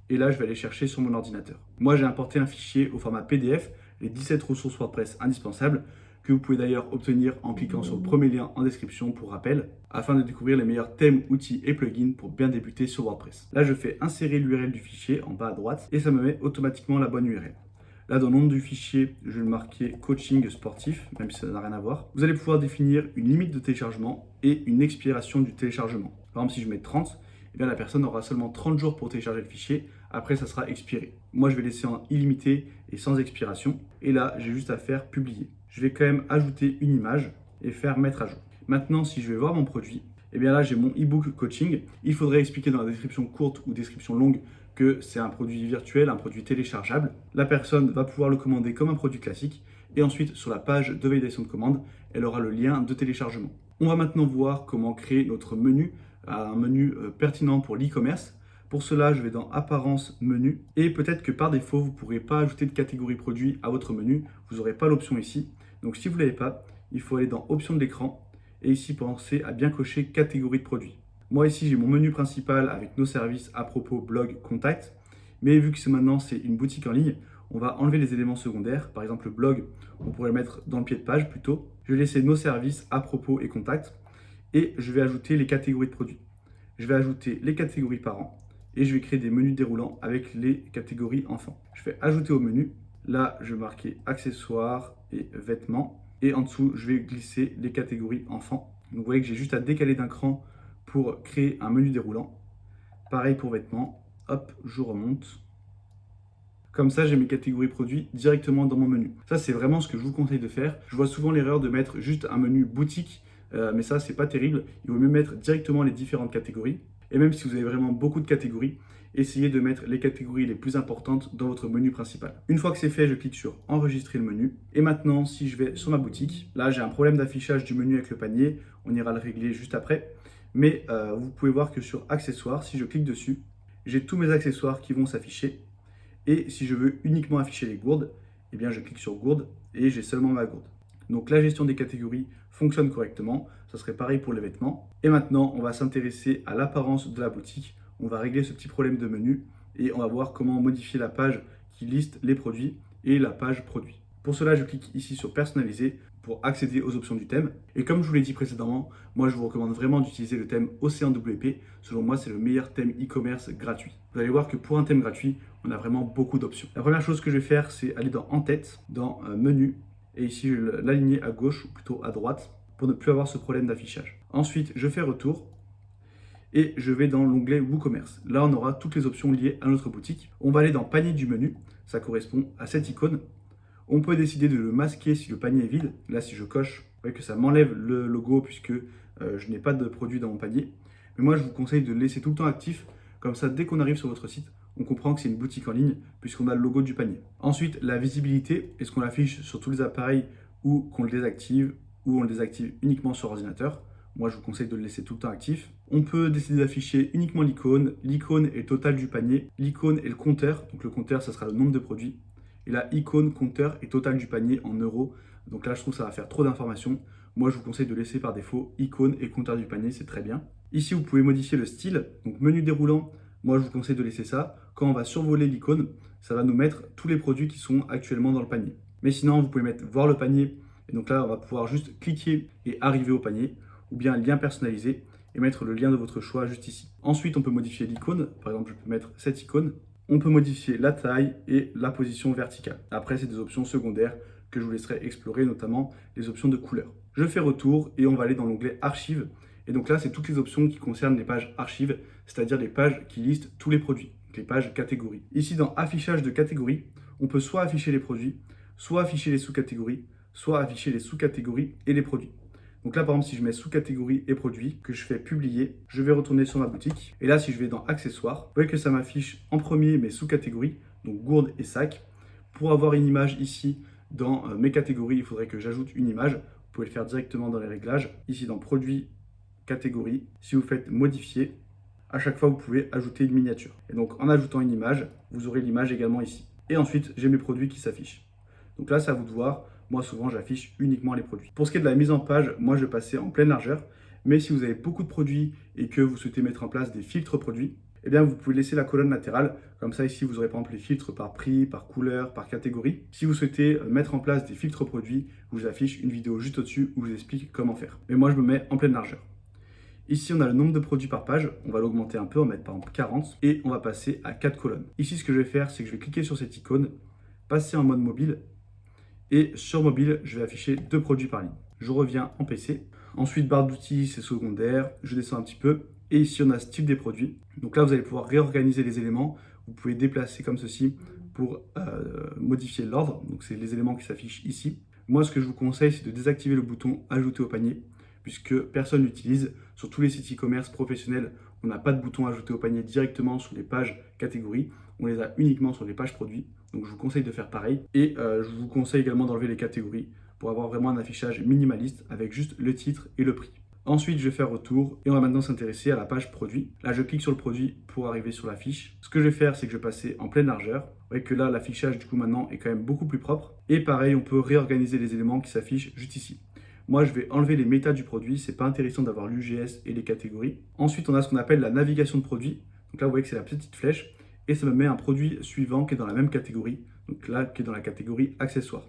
et là, je vais aller chercher sur mon ordinateur. Moi, j'ai importé un fichier au format PDF, les 17 ressources WordPress indispensables, que vous pouvez d'ailleurs obtenir en cliquant sur le premier lien en description pour rappel, afin de découvrir les meilleurs thèmes, outils et plugins pour bien débuter sur WordPress. Là, je fais insérer l'URL du fichier en bas à droite et ça me met automatiquement la bonne URL. Là, dans le nom du fichier, je vais le marquer coaching sportif, même si ça n'a rien à voir. Vous allez pouvoir définir une limite de téléchargement et une expiration du téléchargement. Par exemple, si je mets 30, eh bien, la personne aura seulement 30 jours pour télécharger le fichier. Après, ça sera expiré. Moi, je vais laisser en illimité et sans expiration. Et là, j'ai juste à faire publier. Je vais quand même ajouter une image et faire mettre à jour. Maintenant, si je vais voir mon produit, eh bien là, j'ai mon e-book coaching. Il faudrait expliquer dans la description courte ou description longue que c'est un produit virtuel, un produit téléchargeable. La personne va pouvoir le commander comme un produit classique. Et ensuite, sur la page de validation de commande, elle aura le lien de téléchargement. On va maintenant voir comment créer notre menu un menu pertinent pour l'e-commerce. Pour cela, je vais dans Apparence, Menu. Et peut-être que par défaut, vous ne pourrez pas ajouter de catégorie produit à votre menu. Vous n'aurez pas l'option ici. Donc si vous ne l'avez pas, il faut aller dans Options de l'écran. Et ici, pensez à bien cocher catégorie de produit. Moi ici, j'ai mon menu principal avec nos services à propos, blog, contact. Mais vu que maintenant c'est une boutique en ligne, on va enlever les éléments secondaires. Par exemple, le blog, on pourrait le mettre dans le pied de page plutôt. Je vais laisser nos services à propos et contact. Et je vais ajouter les catégories de produits. Je vais ajouter les catégories parents. Et je vais créer des menus déroulants avec les catégories enfants. Je fais ajouter au menu. Là, je vais marquer accessoires et vêtements. Et en dessous, je vais glisser les catégories enfants. Donc vous voyez que j'ai juste à décaler d'un cran pour créer un menu déroulant. Pareil pour vêtements. Hop, je remonte. Comme ça, j'ai mes catégories produits directement dans mon menu. Ça, c'est vraiment ce que je vous conseille de faire. Je vois souvent l'erreur de mettre juste un menu boutique, mais ça, c'est pas terrible. Il vaut mieux mettre directement les différentes catégories. Et même si vous avez vraiment beaucoup de catégories, essayez de mettre les catégories les plus importantes dans votre menu principal. Une fois que c'est fait, je clique sur Enregistrer le menu. Et maintenant, si je vais sur ma boutique, là, j'ai un problème d'affichage du menu avec le panier. On ira le régler juste après. Mais vous pouvez voir que sur Accessoires, si je clique dessus, j'ai tous mes accessoires qui vont s'afficher. Et si je veux uniquement afficher les gourdes, eh bien je clique sur gourde et j'ai seulement ma gourde. Donc la gestion des catégories fonctionne correctement. Ça serait pareil pour les vêtements. Et maintenant, on va s'intéresser à l'apparence de la boutique. On va régler ce petit problème de menu et on va voir comment modifier la page qui liste les produits et la page produits. Pour cela, je clique ici sur personnaliser pour accéder aux options du thème. Et comme je vous l'ai dit précédemment, moi je vous recommande vraiment d'utiliser le thème Océan WP. Selon moi, c'est le meilleur thème e-commerce gratuit. Vous allez voir que pour un thème gratuit, on a vraiment beaucoup d'options. La première chose que je vais faire, c'est aller dans En tête, dans Menu, et ici je vais l'aligner à gauche ou plutôt à droite pour ne plus avoir ce problème d'affichage. Ensuite, je fais retour et je vais dans l'onglet WooCommerce. Là, on aura toutes les options liées à notre boutique. On va aller dans Panier du menu, ça correspond à cette icône. On peut décider de le masquer si le panier est vide. Là, si je coche, vous voyez que ça m'enlève le logo puisque je n'ai pas de produit dans mon panier. Mais moi, je vous conseille de le laisser tout le temps actif. Comme ça, dès qu'on arrive sur votre site, on comprend que c'est une boutique en ligne puisqu'on a le logo du panier. Ensuite, la visibilité. Est-ce qu'on l'affiche sur tous les appareils ou qu'on le désactive ou on le désactive uniquement sur ordinateur? Moi, je vous conseille de le laisser tout le temps actif. On peut décider d'afficher uniquement l'icône. L'icône est le total du panier. L'icône est le compteur. Donc le compteur, ça sera le nombre de produits. Et la icône, compteur et total du panier en euros. Donc là, je trouve que ça va faire trop d'informations. Moi, je vous conseille de laisser par défaut icône et compteur du panier, c'est très bien. Ici, vous pouvez modifier le style. Donc menu déroulant, moi, je vous conseille de laisser ça. Quand on va survoler l'icône, ça va nous mettre tous les produits qui sont actuellement dans le panier. Mais sinon, vous pouvez mettre voir le panier. Et donc là, on va pouvoir juste cliquer et arriver au panier. Ou bien lien personnalisé et mettre le lien de votre choix juste ici. Ensuite, on peut modifier l'icône. Par exemple, je peux mettre cette icône. On peut modifier la taille et la position verticale. Après, c'est des options secondaires que je vous laisserai explorer, notamment les options de couleur. Je fais retour et on va aller dans l'onglet Archives. Et donc là, c'est toutes les options qui concernent les pages archives, c'est-à-dire les pages qui listent tous les produits, donc les pages catégories. Ici, dans Affichage de catégories, on peut soit afficher les produits, soit afficher les sous-catégories, soit afficher les sous-catégories et les produits. Donc là, par exemple, si je mets sous-catégorie et produits, que je fais publier, je vais retourner sur ma boutique. Et là, si je vais dans accessoires, vous voyez que ça m'affiche en premier mes sous-catégories, donc gourde et sac. Pour avoir une image ici dans mes catégories, il faudrait que j'ajoute une image. Vous pouvez le faire directement dans les réglages. Ici, dans produits, catégories, si vous faites modifier, à chaque fois, vous pouvez ajouter une miniature. Et donc, en ajoutant une image, vous aurez l'image également ici. Et ensuite, j'ai mes produits qui s'affichent. Donc là, c'est à vous de voir. Moi, souvent, j'affiche uniquement les produits. Pour ce qui est de la mise en page, moi, je vais passer en pleine largeur. Mais si vous avez beaucoup de produits et que vous souhaitez mettre en place des filtres produits, eh bien, vous pouvez laisser la colonne latérale. Comme ça, ici, vous aurez par exemple les filtres par prix, par couleur, par catégorie. Si vous souhaitez mettre en place des filtres produits, je vous affiche une vidéo juste au-dessus où je vous explique comment faire. Mais moi, je me mets en pleine largeur. Ici, on a le nombre de produits par page. On va l'augmenter un peu, on va mettre par exemple 40. Et on va passer à 4 colonnes. Ici, ce que je vais faire, c'est que je vais cliquer sur cette icône, passer en mode mobile. Et sur mobile, je vais afficher 2 produits par ligne. Je reviens en PC. Ensuite, barre d'outils, c'est secondaire. Je descends un petit peu. Et ici, on a style des produits. Donc là, vous allez pouvoir réorganiser les éléments. Vous pouvez déplacer comme ceci pour modifier l'ordre. Donc, c'est les éléments qui s'affichent ici. Moi, ce que je vous conseille, c'est de désactiver le bouton Ajouter au panier, puisque personne l'utilise. Sur tous les sites e-commerce professionnels, on n'a pas de bouton Ajouter au panier directement sur les pages catégories. On les a uniquement sur les pages produits. Donc je vous conseille de faire pareil. Et je vous conseille également d'enlever les catégories pour avoir vraiment un affichage minimaliste avec juste le titre et le prix. Ensuite, je vais faire retour et on va maintenant s'intéresser à la page produit. Là, je clique sur le produit pour arriver sur la fiche. Ce que je vais faire, c'est que je vais passer en pleine largeur. Vous voyez que là, l'affichage du coup maintenant est quand même beaucoup plus propre. Et pareil, on peut réorganiser les éléments qui s'affichent juste ici. Moi, je vais enlever les méta du produit. C'est pas intéressant d'avoir l'UGS et les catégories. Ensuite, on a ce qu'on appelle la navigation de produit. Donc là, vous voyez que c'est la petite flèche. Et ça me met un produit suivant qui est dans la même catégorie. Donc là, qui est dans la catégorie accessoires.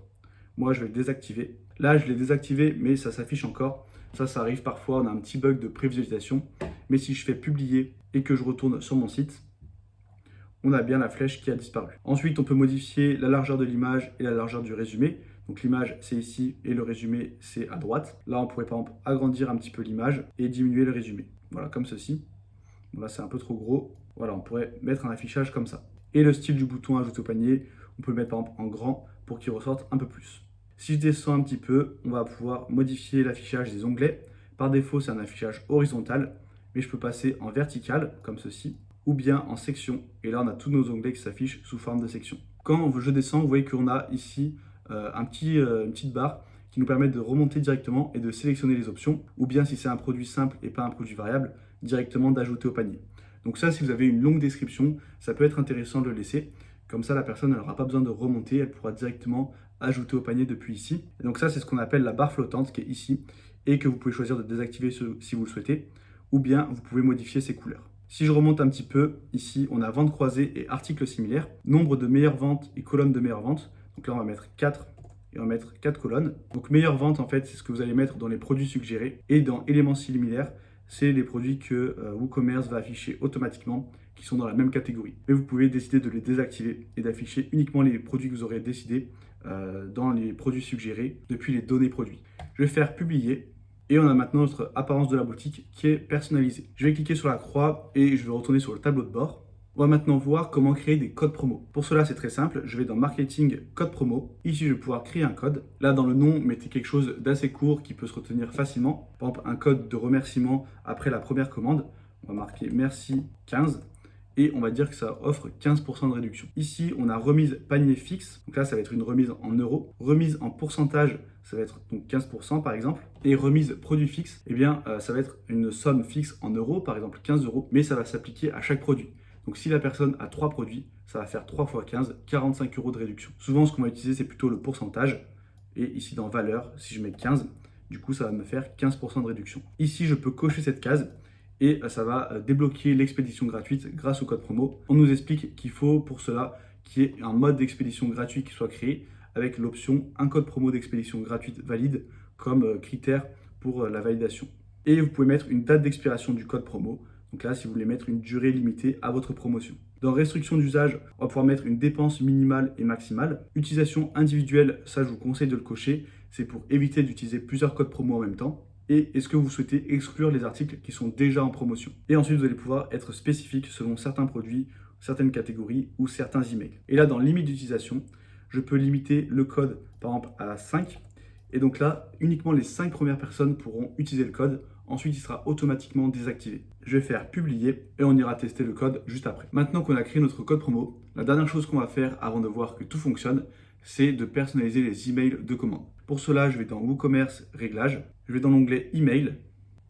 Moi, je vais le désactiver. Là, je l'ai désactivé, mais ça s'affiche encore. Ça arrive parfois, on a un petit bug de prévisualisation. Mais si je fais publier et que je retourne sur mon site, on a bien la flèche qui a disparu. Ensuite, on peut modifier la largeur de l'image et la largeur du résumé. Donc l'image, c'est ici et le résumé, c'est à droite. Là, on pourrait par exemple agrandir un petit peu l'image et diminuer le résumé. Voilà, comme ceci. Bon, là, c'est un peu trop gros. Voilà, on pourrait mettre un affichage comme ça. Et le style du bouton ajouter au panier, on peut le mettre par exemple en grand pour qu'il ressorte un peu plus. Si je descends un petit peu, on va pouvoir modifier l'affichage des onglets. Par défaut, c'est un affichage horizontal, mais je peux passer en vertical, comme ceci, ou bien en section. Et là, on a tous nos onglets qui s'affichent sous forme de section. Quand je descends, vous voyez qu'on a ici une petite barre qui nous permet de remonter directement et de sélectionner les options, ou bien si c'est un produit simple et pas un produit variable, directement d'ajouter au panier. Donc ça, si vous avez une longue description, ça peut être intéressant de le laisser. Comme ça, la personne n'aura pas besoin de remonter, elle pourra directement ajouter au panier depuis ici. Et donc ça, c'est ce qu'on appelle la barre flottante qui est ici et que vous pouvez choisir de désactiver si vous le souhaitez, ou bien vous pouvez modifier ses couleurs. Si je remonte un petit peu, ici, on a vente croisée et articles similaires, nombre de meilleures ventes et colonnes de meilleures ventes. Donc là, on va mettre 4 et on va mettre 4 colonnes. Donc meilleures ventes, en fait, c'est ce que vous allez mettre dans les produits suggérés. Et dans éléments similaires, c'est les produits que WooCommerce va afficher automatiquement qui sont dans la même catégorie. Mais vous pouvez décider de les désactiver et d'afficher uniquement les produits que vous aurez décidé dans les produits suggérés depuis les données produits. Je vais faire publier et on a maintenant notre apparence de la boutique qui est personnalisée. Je vais cliquer sur la croix et je vais retourner sur le tableau de bord. On va maintenant voir comment créer des codes promo. Pour cela, c'est très simple. Je vais dans Marketing, Code promo. Ici, je vais pouvoir créer un code. Là, dans le nom, mettez quelque chose d'assez court qui peut se retenir facilement. Par exemple, un code de remerciement après la première commande. On va marquer merci 15. Et on va dire que ça offre 15% de réduction. Ici, on a remise panier fixe. Donc là, ça va être une remise en euros. Remise en pourcentage, ça va être donc 15% par exemple. Et remise produit fixe, eh bien, ça va être une somme fixe en euros, par exemple 15 euros. Mais ça va s'appliquer à chaque produit. Donc si la personne a 3 produits, ça va faire 3 x 15, 45 euros de réduction. Souvent, ce qu'on va utiliser, c'est plutôt le pourcentage. Et ici, dans valeur, si je mets 15, du coup, ça va me faire 15% de réduction. Ici, je peux cocher cette case et ça va débloquer l'expédition gratuite grâce au code promo. On nous explique qu'il faut pour cela qu'il y ait un mode d'expédition gratuit qui soit créé avec l'option un code promo d'expédition gratuite valide comme critère pour la validation. Et vous pouvez mettre une date d'expiration du code promo. Donc là, si vous voulez mettre une durée limitée à votre promotion. Dans restriction d'usage, on va pouvoir mettre une dépense minimale et maximale. Utilisation individuelle, ça je vous conseille de le cocher. C'est pour éviter d'utiliser plusieurs codes promo en même temps. Et est-ce que vous souhaitez exclure les articles qui sont déjà en promotion? Et ensuite, vous allez pouvoir être spécifique selon certains produits, certaines catégories ou certains emails. Et là, dans limite d'utilisation, je peux limiter le code par exemple à 5. Et donc là, uniquement les 5 premières personnes pourront utiliser le code. Ensuite, il sera automatiquement désactivé. Je vais faire publier et on ira tester le code juste après. Maintenant qu'on a créé notre code promo, la dernière chose qu'on va faire avant de voir que tout fonctionne, c'est de personnaliser les emails de commande. Pour cela, je vais dans WooCommerce Réglages, je vais dans l'onglet Email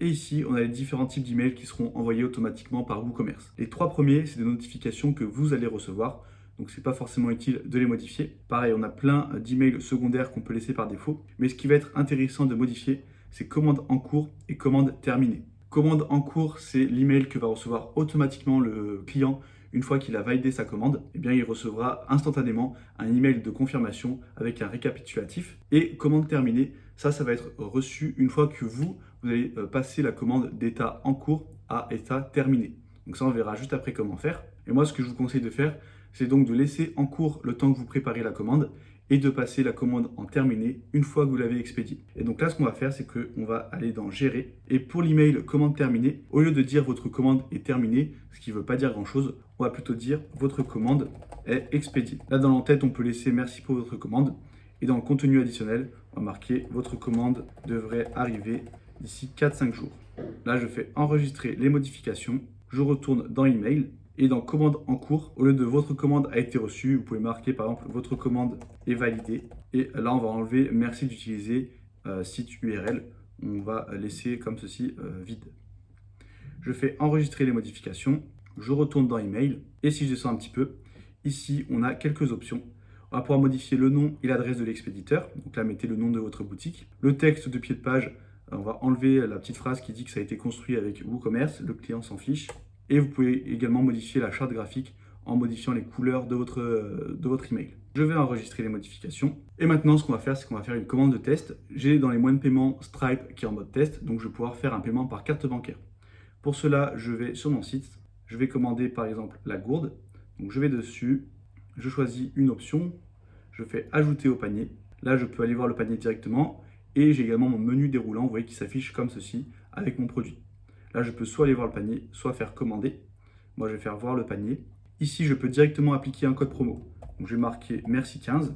et ici, on a les différents types d'emails qui seront envoyés automatiquement par WooCommerce. Les 3 premiers, c'est des notifications que vous allez recevoir. Donc, ce n'est pas forcément utile de les modifier. Pareil, on a plein d'emails secondaires qu'on peut laisser par défaut. Mais ce qui va être intéressant de modifier, c'est commande en cours et commande terminée. Commande en cours, c'est l'email que va recevoir automatiquement le client une fois qu'il a validé sa commande. Eh bien, il recevra instantanément un email de confirmation avec un récapitulatif. Et commande terminée, ça va être reçu une fois que vous allez passer la commande d'état en cours à état terminé. Donc ça, on verra juste après comment faire. Et moi, ce que je vous conseille de faire, c'est donc de laisser en cours le temps que vous préparez la commande et de passer la commande en terminé une fois que vous l'avez expédiée. Et donc là, ce qu'on va faire, c'est qu'on va aller dans Gérer. Et pour l'email commande terminée, au lieu de dire votre commande est terminée, ce qui ne veut pas dire grand-chose, on va plutôt dire votre commande est expédiée. Là, dans l'entête, on peut laisser merci pour votre commande. Et dans le contenu additionnel, on va marquer votre commande devrait arriver d'ici 4-5 jours. Là, je fais enregistrer les modifications. Je retourne dans email. Et dans commande en cours, au lieu de votre commande a été reçue, vous pouvez marquer par exemple votre commande est validée. Et là, on va enlever merci d'utiliser site URL on va laisser comme ceci vide. Je fais enregistrer les modifications, je retourne dans email et si je descends un petit peu, ici on a quelques options. On va pouvoir modifier le nom et l'adresse de l'expéditeur, donc là mettez le nom de votre boutique. Le texte de pied de page, on va enlever la petite phrase qui dit que ça a été construit avec WooCommerce, le client s'en fiche. Et vous pouvez également modifier la charte graphique en modifiant les couleurs de votre email. Je vais enregistrer les modifications. Et maintenant, ce qu'on va faire, c'est qu'on va faire une commande de test. J'ai dans les moyens de paiement Stripe qui est en mode test, donc je vais pouvoir faire un paiement par carte bancaire. Pour cela, je vais sur mon site, je vais commander par exemple la gourde. Donc je vais dessus, je choisis une option, je fais ajouter au panier. Là, je peux aller voir le panier directement et j'ai également mon menu déroulant, vous voyez, qui s'affiche comme ceci avec mon produit. Là, je peux soit aller voir le panier, soit faire commander. Moi, je vais faire voir le panier. Ici, je peux directement appliquer un code promo. Donc, je vais marquer merci 15.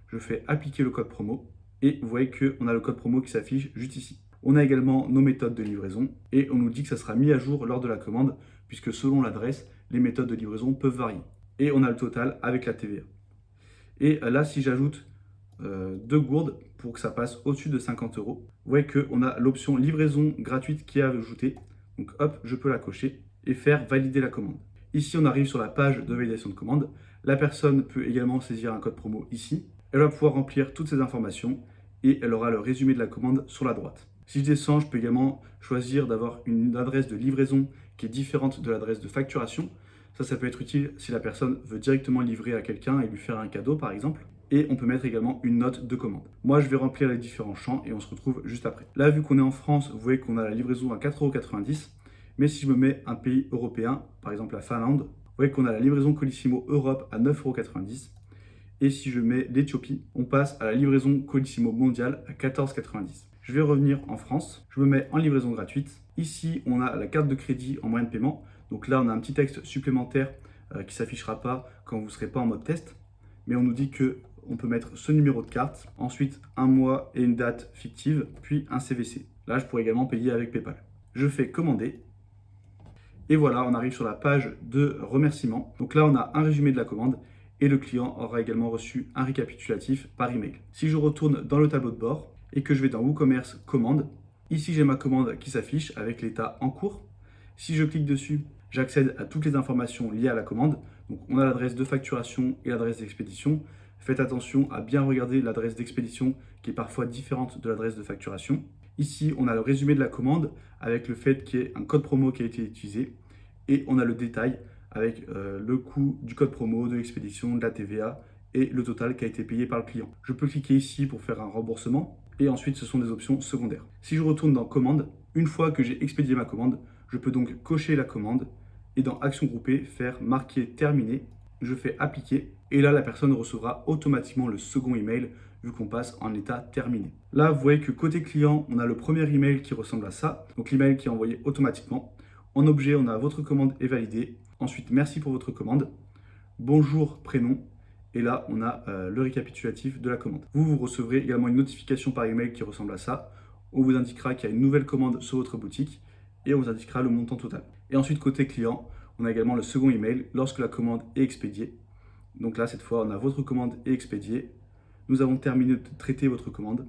Je fais appliquer le code promo et vous voyez qu'on a le code promo qui s'affiche juste ici. On a également nos méthodes de livraison et on nous dit que ça sera mis à jour lors de la commande puisque selon l'adresse, les méthodes de livraison peuvent varier. Et on a le total avec la TVA. Et là, si j'ajoute 2 gourdes pour que ça passe au-dessus de 50 €, vous voyez qu'on a l'option livraison gratuite qui est ajoutée. Donc hop, je peux la cocher et faire valider la commande. Ici, on arrive sur la page de validation de commande. La personne peut également saisir un code promo ici. Elle va pouvoir remplir toutes ces informations et elle aura le résumé de la commande sur la droite. Si je descends, je peux également choisir d'avoir une adresse de livraison qui est différente de l'adresse de facturation. Ça peut être utile si la personne veut directement livrer à quelqu'un et lui faire un cadeau par exemple. Et on peut mettre également une note de commande. Moi, je vais remplir les différents champs et on se retrouve juste après. Là, vu qu'on est en France, vous voyez qu'on a la livraison à 4,90 €. Mais si je me mets un pays européen, par exemple la Finlande, vous voyez qu'on a la livraison Colissimo Europe à 9,90 €. Et si je mets l'Éthiopie, on passe à la livraison Colissimo mondiale à 14,90 €. Je vais revenir en France, je me mets en livraison gratuite. Ici, on a la carte de crédit en moyen de paiement. Donc là, on a un petit texte supplémentaire qui ne s'affichera pas quand vous ne serez pas en mode test. Mais on nous dit qu'on peut mettre ce numéro de carte, ensuite un mois et une date fictive, puis un CVC. Là, je pourrais également payer avec PayPal. Je fais commander. Et voilà, on arrive sur la page de remerciement. Donc là, on a un résumé de la commande et le client aura également reçu un récapitulatif par email. Si je retourne dans le tableau de bord et que je vais dans WooCommerce commande, ici j'ai ma commande qui s'affiche avec l'état en cours. Si je clique dessus, j'accède à toutes les informations liées à la commande. Donc on a l'adresse de facturation et l'adresse d'expédition. Faites attention à bien regarder l'adresse d'expédition qui est parfois différente de l'adresse de facturation. Ici, on a le résumé de la commande avec le fait qu'il y ait un code promo qui a été utilisé et on a le détail avec le coût du code promo, de l'expédition, de la TVA et le total qui a été payé par le client. Je peux cliquer ici pour faire un remboursement et ensuite ce sont des options secondaires. Si je retourne dans commande, une fois que j'ai expédié ma commande, je peux donc cocher la commande et dans action groupée faire marquer terminé. Je fais appliquer et là la personne recevra automatiquement le second email vu qu'on passe en état terminé. Là vous voyez que côté client on a le premier email qui ressemble à ça, donc l'email qui est envoyé automatiquement. En objet on a votre commande est validée, ensuite merci pour votre commande, bonjour prénom et là on a le récapitulatif de la commande. Vous recevrez également une notification par email qui ressemble à ça. On vous indiquera qu'il y a une nouvelle commande sur votre boutique et on vous indiquera le montant total. Et ensuite côté client, on a également le second email lorsque la commande est expédiée. Donc là, cette fois, on a votre commande est expédiée. Nous avons terminé de traiter votre commande.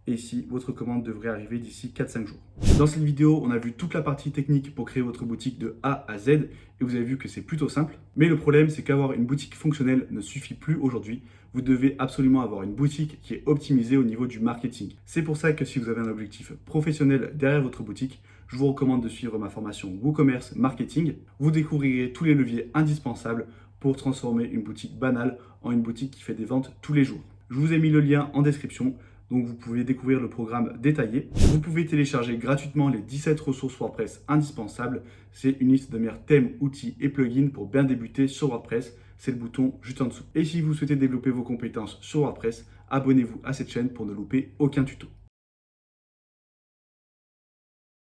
Et ici, votre commande devrait arriver d'ici 4-5 jours. Dans cette vidéo, on a vu toute la partie technique pour créer votre boutique de A à Z. Et vous avez vu que c'est plutôt simple. Mais le problème, c'est qu'avoir une boutique fonctionnelle ne suffit plus aujourd'hui. Vous devez absolument avoir une boutique qui est optimisée au niveau du marketing. C'est pour ça que si vous avez un objectif professionnel derrière votre boutique, je vous recommande de suivre ma formation WooCommerce Marketing. Vous découvrirez tous les leviers indispensables pour transformer une boutique banale en une boutique qui fait des ventes tous les jours. Je vous ai mis le lien en description, donc vous pouvez découvrir le programme détaillé. Vous pouvez télécharger gratuitement les 17 ressources WordPress indispensables. C'est une liste de meilleurs thèmes, outils et plugins pour bien débuter sur WordPress. C'est le bouton juste en dessous. Et si vous souhaitez développer vos compétences sur WordPress, abonnez-vous à cette chaîne pour ne louper aucun tuto.